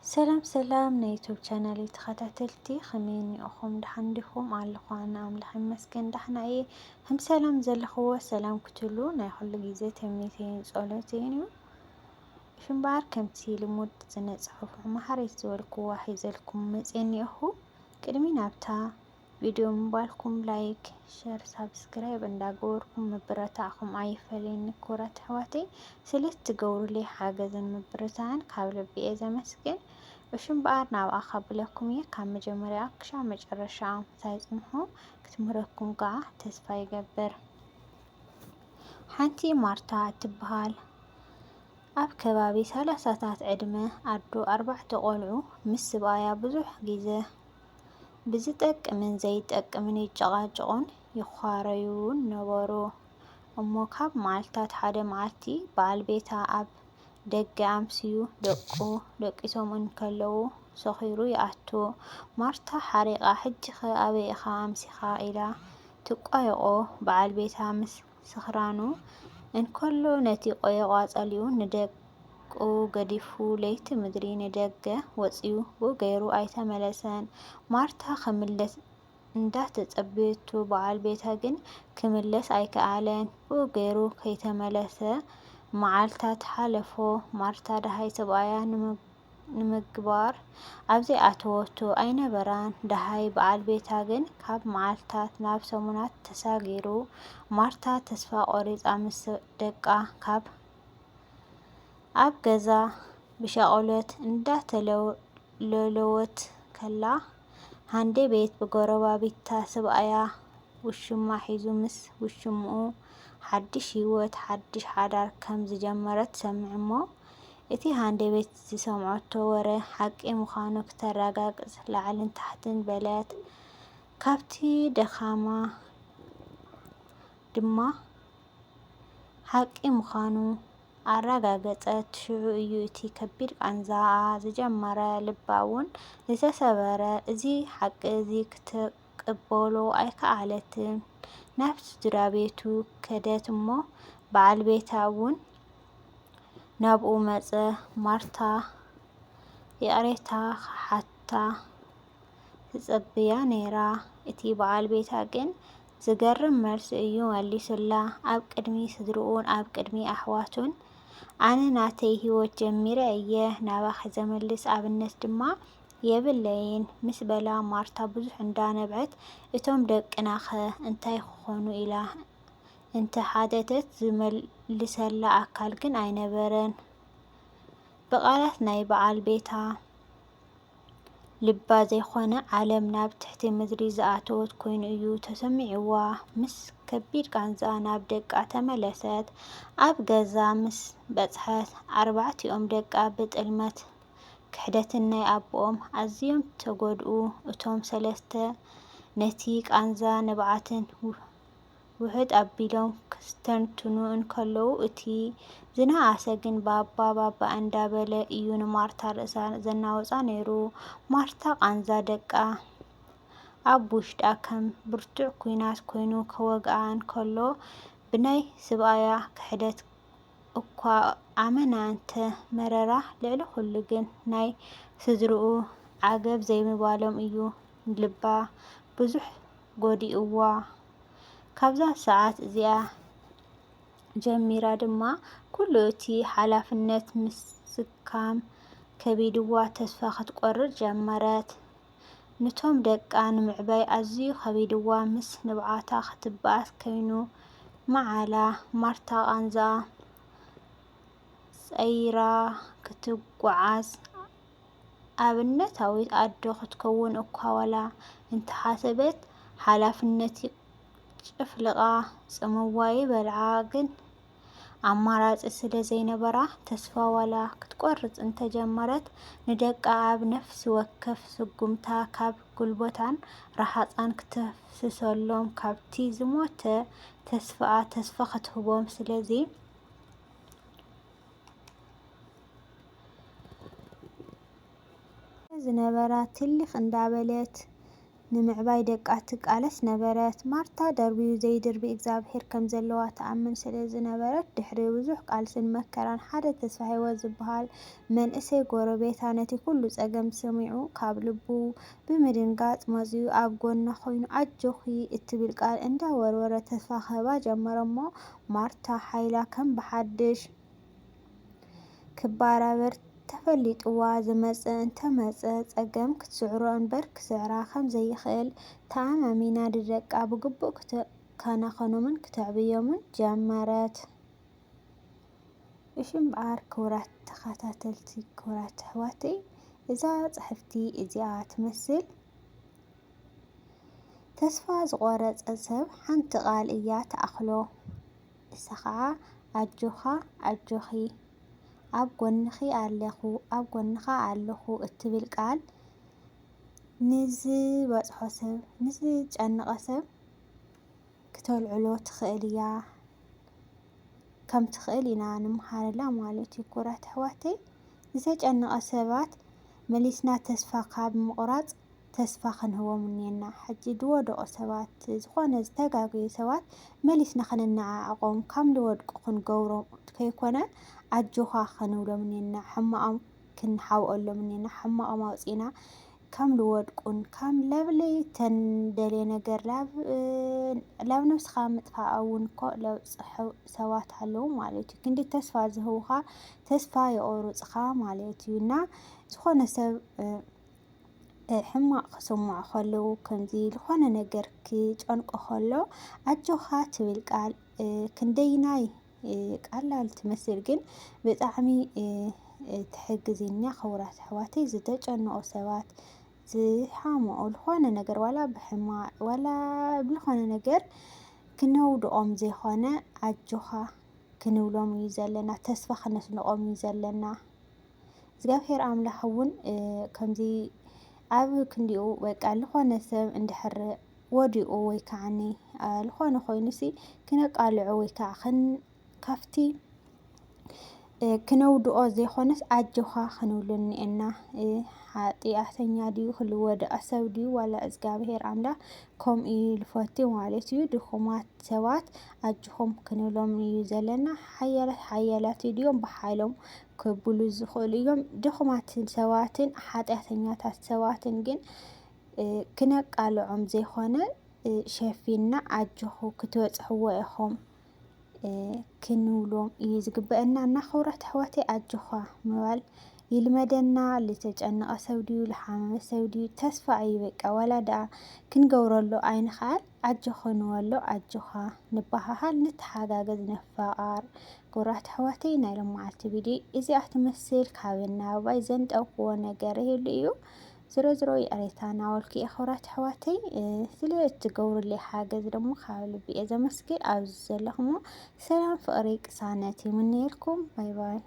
ሰላም ናይ ዩቱብ ቻናል ተኸታተልቲ ከመይኒኹም ድሓን ዲኹም ኣለኹ ኣነ ኣምላኽ ይመስገን ዳሕና እየ ሰላም ዘለኽዎ ሰላም ክትሉ ናይ ኩሉ ግዜ ተምኒተይን ጸሎተይን እዩ እምበር ከምቲ ልሙድ ዝነፅሑፍ ማሕሬት ዝበልክዎ ሒዘልኩም መፅአ እኒአኹ ቅድሚ ናብታ ቪድዮ ምባልኩም ላይክ ሸር ሳብስክራይብ እንዳገበርኩም ምብረታዕኹም ኣይፈለየኒ ክቡራት ኣሕዋተይ ስለትገብሩለይ ሓገዝን ምብርታዕን ካብ ልቢ እየ ዘመስግን እምበር ናብኣ ከብለኩም እየ ካብ መጀመርያ ክሳብ መጨረሻ ሳይፅንሑ ክትምህረኩም ከዓ ተስፋ ይገብር። ሓንቲ ማርታ እትበሃል ኣብ ከባቢ 30ታት ዕድመ ኣዶ 4 ቆልዑ ምስ ሰብኣያ ብዙሕ ግዜ ብዝጠቅምን ዘይጠቅምን ይጨቃጨቁን ይኳረዩን ነበሩ። እሞ ካብ መዓልታት ሓደ መዓልቲ በዓል ቤታ ኣብ ደገ ኣምስዩ ደቂሶም እንከለዉ ሰኺሩ ይኣቱ። ማርታ ሓሪቓ ሕጂኸ ኣበይ ኢኻ ኣምሲኻ ኢላ ትቋየቆ በዓል ቤታ ምስ ስኽራኑ እንከሎ ነቲ ቆየቓ ጸሊኡ ንደቁ ገዲፉ ለይቲ ምድሪ ንደገ ወፂኡ ገይሩ ኣይተመለሰን። ማርታ ክምለስ እንዳተጸበየቱ በዓል ቤታ ግን ክምለስ ኣይከኣለን ገይሩ ከይተመለሰ መዓልታት ሓለፎ። ማርታ ደሃይ ሰብኣያ ንምግባር ኣብዘይኣተወቶ ኣይነበራን። ደሃይ በዓል ቤታ ግን ካብ መዓልታት ናብ ሰሙናት ተሳጊሩ። ማርታ ተስፋ ቆሪፃ ምስ ደቃ ኣብ ገዛ ብሻቁለት እንዳተለወለወት ከላ ሃንዴ ቤት ብጎረባቢታ ሰብኣያ ውሽማ ሒዙ ምስ ውሽምኡ ሓድሽ ሂወት ሓድሽ ሓዳር ከም ዝጀመረት ትሰምዕ እሞ እቲ ሃንዴ ቤት ዝሰምዐቶ ወረ ሓቂ ምዃኑ ክተረጋግፅ ላዕልን ታሕትን በለት። ካብቲ ደኻማ ድማ ሓቂ ምዃኑ ኣረጋገፀት። ሽዑ እዩ እቲ ከቢድ ቃንዛኣ ዝጀመረ ልባ እውን ዝተሰበረ። እዚ ሓቂ እዚ ክትቅበሎ ኣይከኣለትን። ናብቲ ስድራቤቱ ከደት እሞ በዓል ቤታ እውን ናብኡ መፀ። ማርታ ይቕሬታ ክሓታ ትጽብያ ነይራ። እቲ በዓል ቤታ ግን ዝገርም መልሲ እዩ መሊሱላ። ኣብ ቅድሚ ስድርኡን ኣብ ቅድሚ ኣሕዋቱን ኣነ ናተይ ሂወት ጀሚረ እየ ናባኺ ዘምልስ ኣብነት ድማ የብለይን ምስ በላ ማርታ ብዙሕ እንዳነብዐት እቶም ደቅና ኸ እንታይ ክኾኑ ኢላ እንተሓተተት ዝመልሰላ ኣካል ግን ኣይነበረን። ብቓላት ናይ በዓል ቤታ ልባ ዘይኮነ ዓለም ናብ ትሕቲ ምድሪ ዝኣተወት ኮይኑ እዩ ተሰሚዕዋ። ምስ ከቢድ ቃንዛኣ ናብ ደቃ ተመለሰት። ኣብ ገዛ ምስ በጽሐት 4ቲኦም ደቃ ብጥልመት ክሕደትን ናይ ኣቦኦም ኣዝዮም ተጎድኡ። እቶም 3 ነቲ ቃንዛ ንብዓትን ውህድ ኣቢሎም ከስተንትኑ እንከለዉ እቲ ዝነኣሰ ግን ባባ እንዳበለ እዩ ንማርታ ርእሳ ዘናውፃ ነይሩ። ማርታ ቃንዛ ደቃ ኣብ ውሽጣ ከም ብርቱዕ ኩናት ኮይኑ ከወግኣ እንከሎ ብናይ ሰብኣያ ክሕደት እኳ ኣመና እንተ መረራ ልዕሊ ኩሉ ግን ናይ ስድርኡ ዓገብ ዘይምባሎም እዩ ልባ ብዙሕ ጎዲእዋ። ካብዛ ሰዓት እዚኣ ጀሚራ ድማ ኩሉ እቲ ሓላፍነት ምስካም ከቢድዋ ተስፋ ክትቆርጽ ጀመረት። ንቶም ደቃ ንምዕባይ ኣዝዩ ከቢድዋ ምስ ንብዓታ ክትበኣስ ኮይኑ መዓላ ማርታ ቃንዛኣ ፀይራ ክትጓዓዝ ኣብነታዊት ኣዶ ክትከውን እኳ ዋላ እንተሓሰበት ሓላፍነቲ ጭፍልቓ ጽምዋ ይበልዓ። ግን ኣማራፂ ስለ ዘይነበራ ተስፋ ዋላ ክትቆርጽ እንተጀመረት ንደቃ ኣብ ነፍሲ ወከፍ ስጉምታ ካብ ጉልበታን ረሃፃን ክተፍስሰሎም ካብቲ ዝሞተ ተስፋኣ ተስፋ ክትህቦም ስለዚ ዝነበራ ትልኽ እንዳበለት ንምዕባይ ደቃ ትቃለስ ነበረት። ማርታ ደርቢኡ ዘይድርቢ እግዚኣብሔር ከም ዘለዋ ተኣምን ስለ ዝነበረት ድሕሪ ብዙሕ ቃልስን መከራን ሓደ ተስፋ ሂወት ዝበሃል መንእሰይ ጎረቤታ ነቲ ኩሉ ፀገም ሰሚዑ ካብ ልቡ ብምድንጋፅ መፂኡ ኣብ ጎና ኮይኑ ኣጆኺ እትብል ቃል እንዳወርወረ ተስፋ ክህባ ጀመረ እሞ ማርታ ሓይላ ከም ብሓዱሽ ክበራበር ተፈሊጥዋ ዝመፅእ እንተመፀ ፀገም ክትስዕሮ እምበር ክስዕራ ከም ዘይክእል ተኣማሚና ንደቃ ብግቡእ ክትከናኸኖምን ክተዕብዮምን ጀመረት። እሺ እምበኣር ክቡራት ተኸታተልቲ ክቡራት ኣሕዋተይ እዛ ፅሕፍቲ እዚኣ ትመስል ተስፋ ዝቆረፀ ሰብ ሓንቲ ቃል እያ ተኣክሎ እሳ ከዓ ኣጆኻ ኣጆኺ ኣብ ጎንኺ ኣለኹ እትብል ቃል ንዝበፅሖ ሰብ ንዝጨነቐ ሰብ ክተልዕሎ ትኽእል እያ ከም ትኽእል ኢና ንምሃረላ ማለት እዩ። ክቡራት ኣሕዋተይ ዝተጨነቐ ሰባት መሊስና ተስፋ ካብ ምቁራፅ ተስፋ ክንህቦም እኒአና። ሕጂ ዝወደቁ ሰባት ዝኾነ ዝተጋገዩ ሰባት መሊስና ክንነዓዖቆም ካብ ዝወድቁ ክንገብሮም ከይኮነ ኣጆኻ ክንብሎም እኒአና። ሕማቆም ክንሓብአሎም እኒአና። ሕማቆም ኣውፂእና ከም ዝወድቁን ከም ለብለይተን ደልዮ ነገር ላብ ነብስኻ ምጥፋእ እውን እኮ ለብፅሑ ሰባት ኣለዉ ማለት እዩ። ክንዲ ተስፋ ዝህቡኻ ተስፋ የቆርፁኻ ማለት እዩ። እና ዝኾነ ሰብ ሕማቅ ክስምዖ ከሎ ከምዚ ዝኾነ ነገር ክጨንቆ ከሎ ኣጆኻ ትብል ቃል ክንደይናይ ቀላል ትመስል ግን ብጣዕሚ ትሕግዘና ክቡራት ኣሕዋተይ ዝተጨነቁ ሰባት ዝሓምቁ ዝኾነ ነገር ዋላ ብሕማቅ ዋላ ብዝኾነ ነገር ክነውድቆም ዘይኮነ ኣጆኻ ክንብሎም እዩ ዘለና። ተስፋ ክነስንቆም እዩ ዘለና። እግዚኣብሔር ኣምላኽ እውን ከምዚ ኣብ ክንዲኡ በቃ ዝኾነ ሰብ እንድሕር ወዲቁ ወይ ከዓኒ ዝኾነ ኮይኑሲ ክነቃልዖ ወይ ከዓ ካብቲ ክነውድቆ ዘይኮነስ ኣጆኻ ክንብሎ እኒአና። ሓጢኣተኛ ድዩ ዝወደቀ ሰብ ድዩ ዋላ እግዚኣብሔር ኣምላኽ ከምኡ እዩ ዝፈቱ ማለት እዩ። ድኹማት ሰባት ኣጆኹም ክንብሎም እዩ ዘለና። ሓያላት ድዮም ብሓይሎም ከብሉ ዝኽእሉ እዮም። ድኹማት ሰባትን ሓጢኣተኛታት ሰባትን ግን ክነቃልዖም ዘይኮነ ሸፊንና ኣጆኹ ክትበፅሕዎ ኢኹም ክንብሎም እዩ ዝግበአና። እና ክቡራት ኣሕዋተይ ኣጆኻ ምባል ይልመደና። ዝተጨነቐ ሰብ ድዩ ዝሓመመ ሰብ ድዩ ተስፋ እዩ በቃ ዋላ ደኣ ክንገብረሉ ኣይንኽኣል ኣጆኻ ንበሎ ኣጆኻ ንበሃሃል ንተሓጋገዝ ነፋqarር። ክቡራት ኣሕዋተይ ናይ ሎማዓልቲ ቪድዮ እዚኣ ትመስል ካብ ናብባይ ዘንጠፍዎ ነገር ይህሉ እዩ። ዝሮ ዝሮ የዕሬታ ናበልኩ ክቡራት ኣሕዋተይ ስለ እትገብሩለይ ሓገዝ ደሞ ካብ ልቢ እየ ዘመስግን። ኣብዚ ዘለኹሞ ሰላም ፍቅሪ ቅሳነት ይምነየልኩም። ባይ ባይ